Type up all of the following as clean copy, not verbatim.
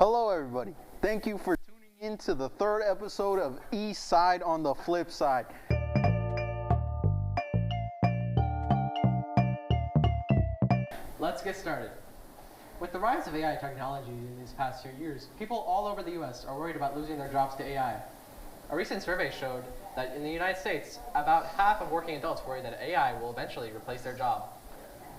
Hello everybody, thank you for tuning in to the third episode of Eastside on the Flipside. Let's get started. With the rise of AI technology in these past few years, people all over the US are worried about losing their jobs to AI. A recent survey showed that in the United States, about half of working adults worry that AI will eventually replace their job.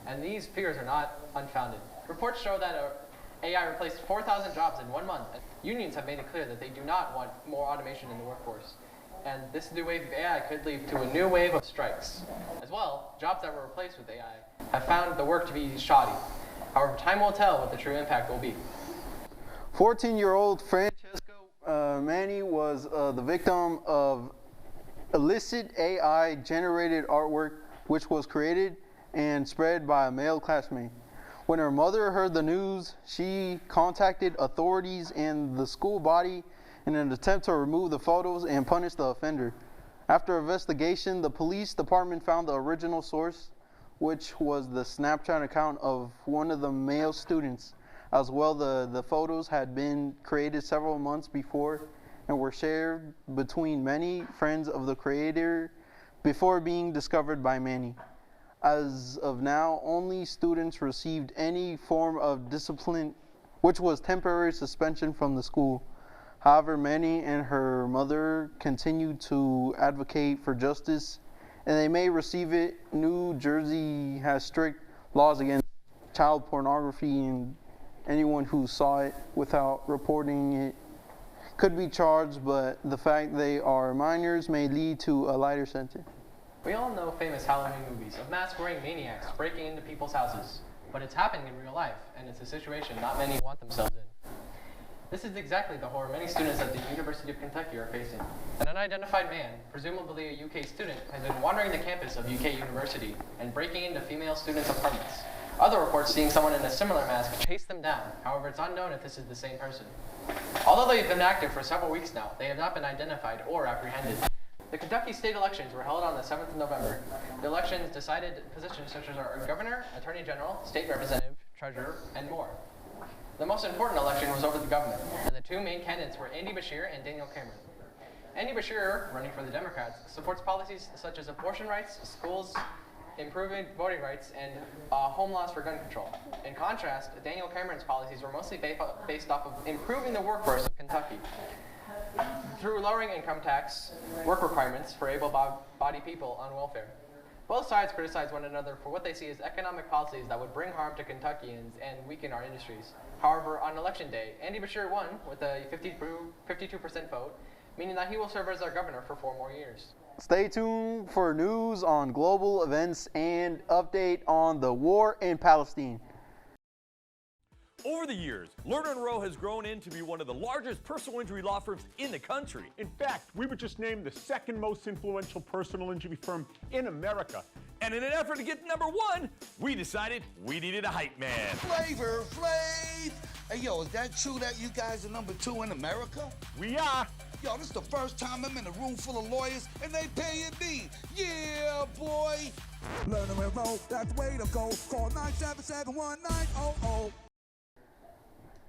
And these fears are not unfounded. Reports show that AI replaced 4,000 jobs in 1 month. Unions have made it clear that they do not want more automation in the workforce. And this new wave of AI could lead to a new wave of strikes. As well, jobs that were replaced with AI have found the work to be shoddy. However, time will tell what the true impact will be. 14-year-old Francesco Manni was the victim of illicit AI-generated artwork which was created and spread by a male classmate. When her mother heard the news, she contacted authorities and the school body in an attempt to remove the photos and punish the offender. After investigation, the police department found the original source, which was the Snapchat account of one of the male students. As well, the photos had been created several months before and were shared between many friends of the creator before being discovered by Manni. As of now, only students received any form of discipline, which was temporary suspension from the school. However, Manni and her mother continue to advocate for justice, and they may receive it. New Jersey has strict laws against child pornography, and anyone who saw it without reporting it could be charged, but the fact they are minors may lead to a lighter sentence. We all know famous Halloween movies of mask-wearing maniacs breaking into people's houses, but it's happening in real life, and it's a situation not many want themselves in. This is exactly the horror many students at the University of Kentucky are facing. An unidentified man, presumably a UK student, has been wandering the campus of UK University and breaking into female students' apartments. Other reports seeing someone in a similar mask chase them down. However, it's unknown if this is the same person. Although they've been active for several weeks now, they have not been identified or apprehended. The Kentucky state elections were held on the 7th of November. The elections decided positions such as our governor, attorney general, state representative, treasurer, and more. The most important election was over the governor, and the two main candidates were Andy Beshear and Daniel Cameron. Andy Beshear, running for the Democrats, supports policies such as abortion rights, schools, improving voting rights, and home laws for gun control. In contrast, Daniel Cameron's policies were mostly based off of improving the workforce of Kentucky through lowering income tax, work requirements for able-bodied people on welfare. Both sides criticize one another for what they see as economic policies that would bring harm to Kentuckians and weaken our industries. However, on election day, Andy Beshear won with a 52% vote, meaning that he will serve as our governor for 4 more years. Stay tuned for news on global events and update on the war in Palestine. Over the years, Lerner & Rowe has grown into be one of the largest personal injury law firms in the country. In fact, we were just named the second most influential personal injury firm in America. And in an effort to get number 1, we decided we needed a hype man. Flavor Flav! Hey, yo, is that true that you guys are number 2 in America? We are. Yo, this is the first time I'm in a room full of lawyers and they paying me. Yeah, boy! Lerner & Rowe, that's the way to go. Call 977-1900.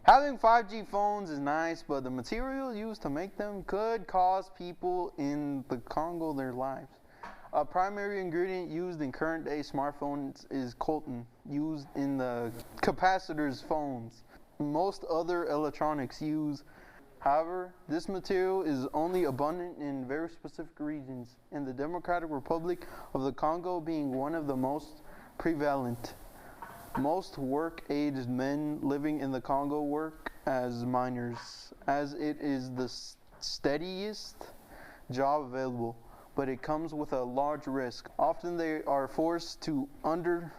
Having 5G phones is nice, but the material used to make them could cause people in the Congo their lives. A primary ingredient used in current-day smartphones is coltan, used in the capacitors phones. Most other electronics use. However, this material is only abundant in very specific regions, in the Democratic Republic of the Congo being one of the most prevalent. Most work-aged men living in the Congo work as miners, as it is the steadiest job available, but it comes with a large risk. Often they are forced to under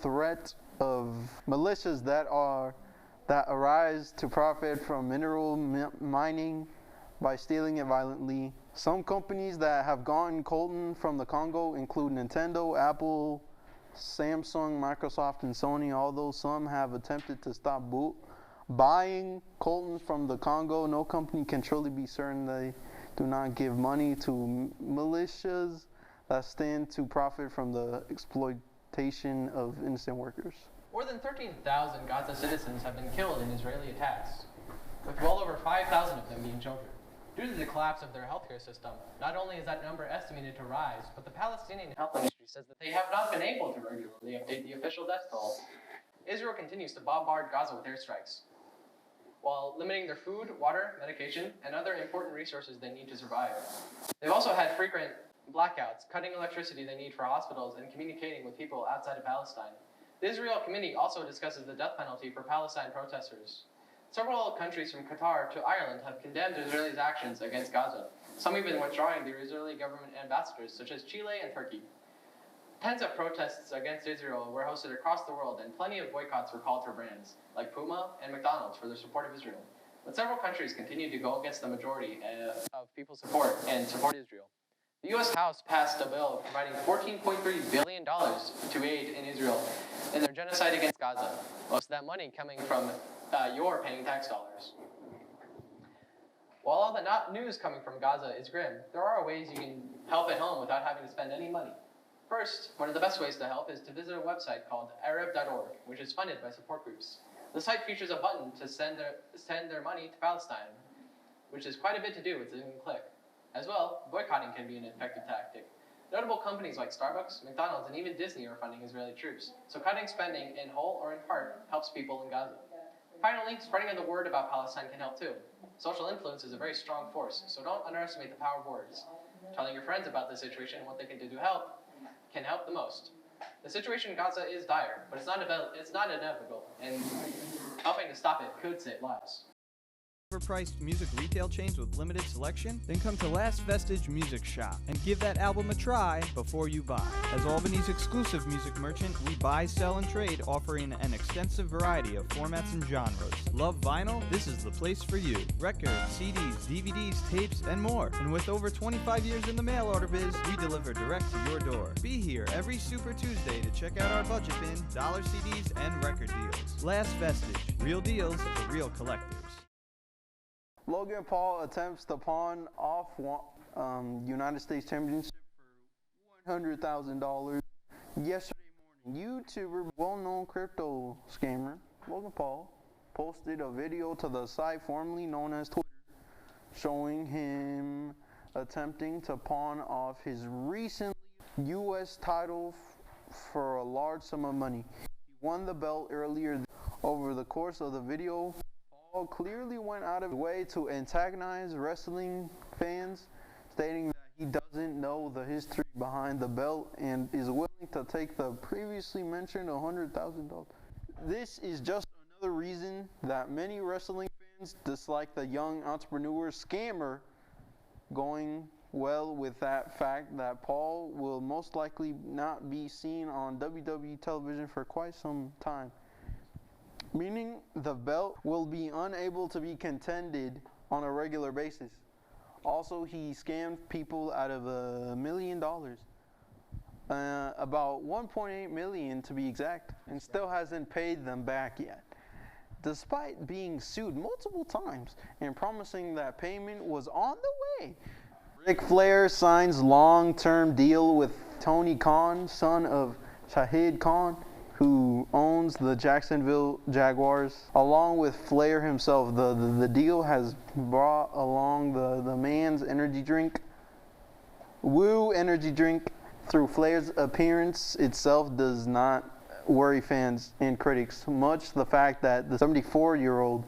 threat of militias that arise to profit from mineral mining by stealing it violently. Some companies that have gotten coltan from the Congo include Nintendo, Apple, Samsung, Microsoft, and Sony, although some have attempted to stop buying coltan from the Congo. No company can truly be certain they do not give money to militias that stand to profit from the exploitation of innocent workers. More than 13,000 Gaza citizens have been killed in Israeli attacks. 5,000 of them being children. Due to the collapse of their healthcare system, not only is that number estimated to rise, but the Palestinian health industry says that they have not been able to regularly update the official death toll. Israel continues to bombard Gaza with airstrikes, while limiting their food, water, medication, and other important resources they need to survive. They've also had frequent blackouts, cutting electricity they need for hospitals and communicating with people outside of Palestine. The Israel Committee also discusses the death penalty for Palestine protesters. Several countries from Qatar to Ireland have condemned Israel's actions against Gaza, some even withdrawing their Israeli government ambassadors, such as Chile and Turkey. Tens of protests against Israel were hosted across the world, and plenty of boycotts were called for brands, like Puma and McDonald's, for their support of Israel. But several countries continue to go against the majority of people's support and support Israel. The U.S. House passed a bill providing $14.3 billion to aid in Israel in their genocide against Gaza, most of that money coming from your paying tax dollars. While all the news coming from Gaza is grim, there are ways you can help at home without having to spend any money. First, one of the best ways to help is to visit a website called Arab.org, which is funded by support groups. The site features a button to send their money to Palestine, which is quite a bit to do with a single click. As well, boycotting can be an effective tactic. Notable companies like Starbucks, McDonald's, and even Disney are funding Israeli troops, so cutting spending in whole or in part helps people in Gaza. Finally, spreading the word about Palestine can help too. Social influence is a very strong force, so don't underestimate the power of words. Telling your friends about the situation and what they can do to help can help the most. The situation in Gaza is dire, but it's not inevitable, and helping to stop it could save lives. Overpriced music retail chains with limited selection? Then come to Last Vestige Music Shop and give that album a try before you buy. As Albany's exclusive music merchant, we buy, sell, and trade, offering an extensive variety of formats and genres. Love vinyl? This is the place for you. Records, CDs, DVDs, tapes, and more. And with over 25 years in the mail order biz, we deliver direct to your door. Be here every Super Tuesday to check out our budget bin, dollar CDs, and record deals. Last Vestige. Real deals for real collectors. Logan Paul attempts to pawn off United States Championship for $100,000 yesterday morning. YouTuber, well-known crypto scammer, Logan Paul, posted a video to the site formerly known as Twitter, showing him attempting to pawn off his recent U.S. title for a large sum of money. He won the belt earlier. Over the course of the video, Paul clearly went out of his way to antagonize wrestling fans, stating that he doesn't know the history behind the belt and is willing to take the previously mentioned $100,000. This is just another reason that many wrestling fans dislike the young entrepreneur scammer, going well with that fact that Paul will most likely not be seen on WWE television for quite some time, meaning the belt will be unable to be contended on a regular basis. Also, he scammed people out of $1 million, about $1.8 million to be exact, and still hasn't paid them back yet, despite being sued multiple times and promising that payment was on the way. Ric Flair signs long-term deal with Tony Khan, son of Shahid Khan, who owns the Jacksonville Jaguars, along with Flair himself. The deal has brought along the man's energy drink, Woo energy drink. Through Flair's appearance itself does not worry fans and critics, much the fact that the 74-year-old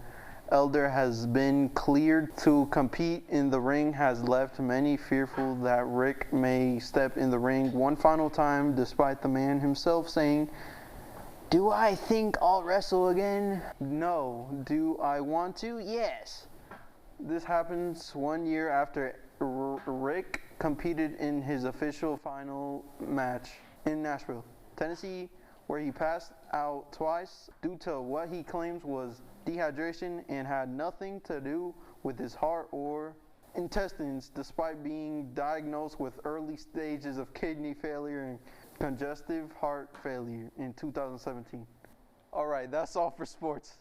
elder has been cleared to compete in the ring has left many fearful that Rick may step in the ring one final time, despite the man himself saying, "Do I think I'll wrestle again? No. Do I want to? Yes." This happens 1 year after Rick competed in his official final match in Nashville, Tennessee, where he passed out twice due to what he claims was dehydration and had nothing to do with his heart or intestines, despite being diagnosed with early stages of kidney failure and congestive heart failure in 2017. All right, that's all for sports.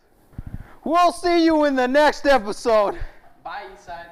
We'll see you in the next episode. Bye, Eastside.